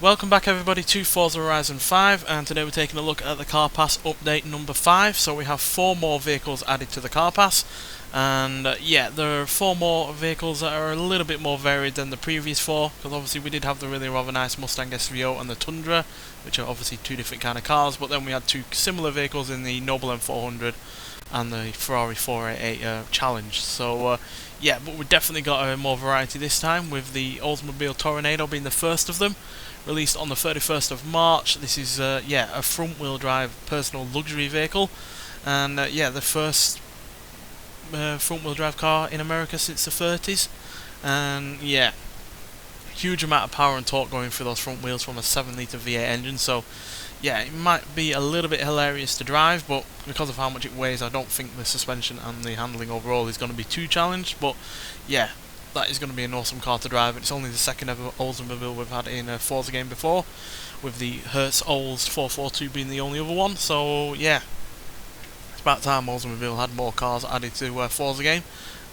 Welcome back everybody to Forza Horizon 5, and today we're taking a look at the car pass update number 5. So we have 4 more vehicles added to the car pass, and yeah, there are 4 more vehicles that are a little bit more varied than the previous 4, because obviously we did have the really rather nice Mustang SVO and the Tundra, which are obviously 2 different kind of cars, but then we had 2 similar vehicles in the Noble M400 and the Ferrari 488 Challenge. So yeah, but we've definitely got more variety this time, with the Oldsmobile Tornado being the first of them, released on the 31st of March. This is yeah, a front-wheel drive personal luxury vehicle, and yeah, the first front-wheel drive car in America since the 30s, and yeah, huge amount of power and torque going through those front wheels from a 7-litre V8 engine. So yeah, it might be a little bit hilarious to drive, but because of how much it weighs, I don't think the suspension and the handling overall is going to be too challenged. But yeah, that is going to be an awesome car to drive. It's only the second ever Oldsmobile we've had in a Forza game before, with the Hertz Olds 442 being the only other one. So yeah, it's about time Oldsmobile had more cars added to Forza game.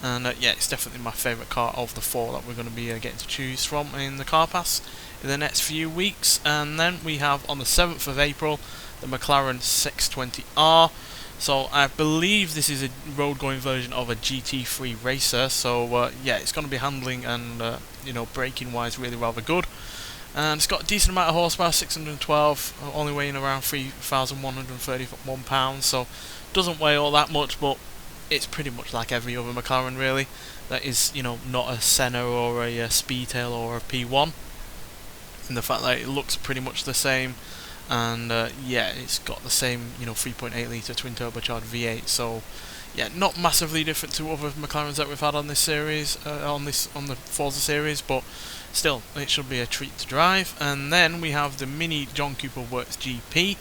And yeah, it's definitely my favourite car of the 4 that we're going to be getting to choose from in the car pass in the next few weeks. And then we have on the 7th of April the McLaren 620R. So I believe this is a road going version of a GT3 racer. So yeah, it's going to be handling and you know, braking wise really rather good. And it's got a decent amount of horsepower, 612, only weighing around 3,131 pounds. So doesn't weigh all that much, but it's pretty much like every other McLaren really. That is, you know, not a Senna or a Speedtail or a P1. And the fact that it looks pretty much the same, and yeah, it's got the same, you know, 3.8 litre twin turbocharged V8. So yeah, not massively different to other McLarens that we've had on this series, on the Forza series, but still, it should be a treat to drive. And then we have the Mini John Cooper Works GP.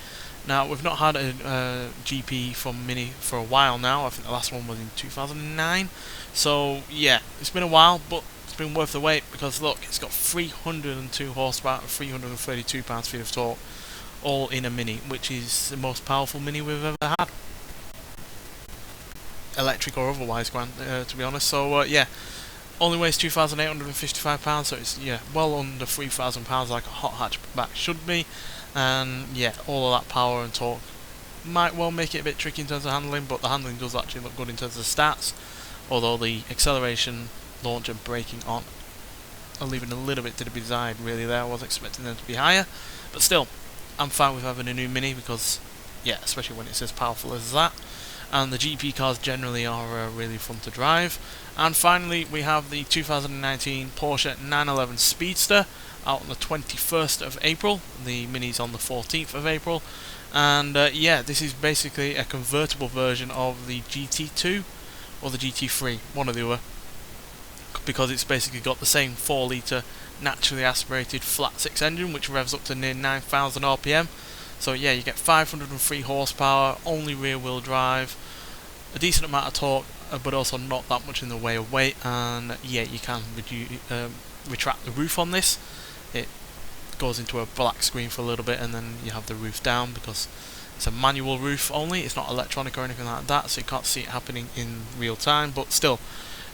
Now, we've not had a GP from Mini for a while now. I think the last one was in 2009. So yeah, it's been a while, but it's been worth the wait, because look, it's got 302 horsepower and 332 pounds-feet of torque, all in a Mini, which is the most powerful Mini we've ever had, electric or otherwise, to be honest. So yeah, only weighs 2,855 pounds, so it's yeah, well under 3,000 pounds, like a hot hatchback should be. And yeah, all of that power and torque might well make it a bit tricky in terms of handling, but the handling does actually look good in terms of the stats, although the acceleration, launch and braking are leaving a little bit to be desired really there. I was expecting them to be higher, but still, I'm fine with having a new Mini, because yeah, especially when it's as powerful as that. And the GP cars generally are really fun to drive. And finally, we have the 2019 Porsche 911 Speedster out on the 21st of April. The Mini's on the 14th of April. And yeah, this is basically a convertible version of the GT2 or the GT3, one or the other, because it's basically got the same 4-litre naturally aspirated flat 6 engine, which revs up to near 9,000 RPM. So yeah, you get 503 horsepower, only rear wheel drive, a decent amount of torque, but also not that much in the way of weight. And yeah, you can retract the roof on this. It goes into a black screen for a little bit, and then you have the roof down, because it's a manual roof only, it's not electronic or anything like that, so you can't see it happening in real time. But still,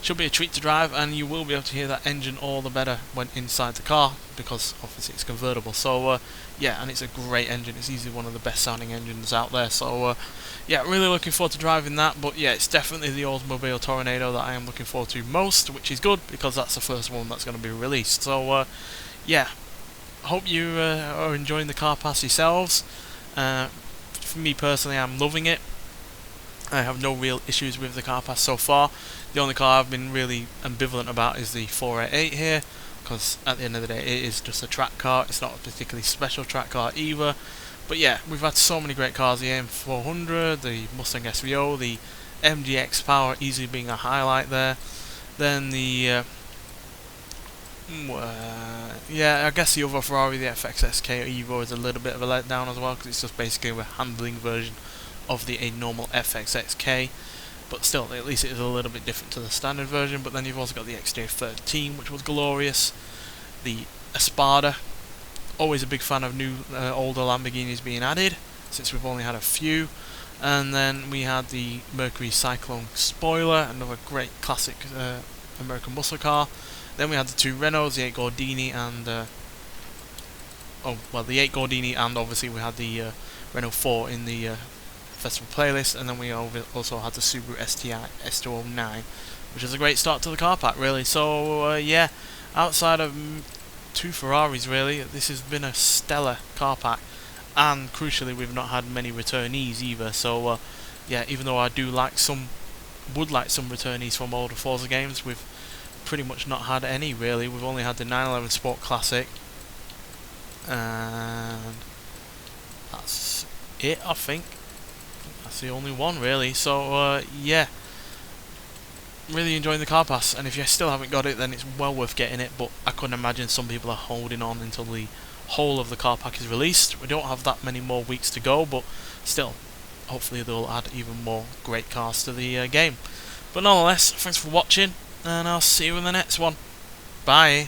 should be a treat to drive, and you will be able to hear that engine all the better when inside the car, because obviously it's convertible. So yeah, and it's a great engine. It's easily one of the best sounding engines out there. So yeah, really looking forward to driving that. But yeah, it's definitely the Oldsmobile Tornado that I am looking forward to most, which is good, because that's the first one that's going to be released. So yeah, hope you are enjoying the car pass yourselves. For me personally, I'm loving it. I have no real issues with the car pass so far. The only car I've been really ambivalent about is the 488 here, because at the end of the day it is just a track car. It's not a particularly special track car either. But yeah, we've had so many great cars, the AM400, the Mustang SVO, the MGX Power easily being a highlight there. Then the yeah, I guess the other Ferrari, the FXSK Evo, is a little bit of a letdown as well, because it's just basically a handling version of the normal FXXK. But still, at least it is a little bit different to the standard version. But then you've also got the XJ13, which was glorious. The Espada, always a big fan of new older Lamborghinis being added, since we've only had a few. And then we had the Mercury Cyclone Spoiler, another great classic American muscle car. Then we had the 2 Renaults, the 8 Gordini and oh well, the 8 Gordini, and obviously we had the Renault 4 in the festival playlist, and then we also had the Subaru STI S209, which is a great start to the car pack, really. So yeah, outside of 2 Ferraris, really, this has been a stellar car pack, and crucially, we've not had many returnees either. So yeah, even though I would like some returnees from older Forza games, we've pretty much not had any, really. We've only had the 911 Sport Classic, and that's it, I think. That's the only one, really. So yeah, really enjoying the car pass, and if you still haven't got it, then it's well worth getting it. But I couldn't imagine some people are holding on until the whole of the car pack is released. We don't have that many more weeks to go, but still, hopefully they'll add even more great cars to the game. But nonetheless, thanks for watching, and I'll see you in the next one. Bye.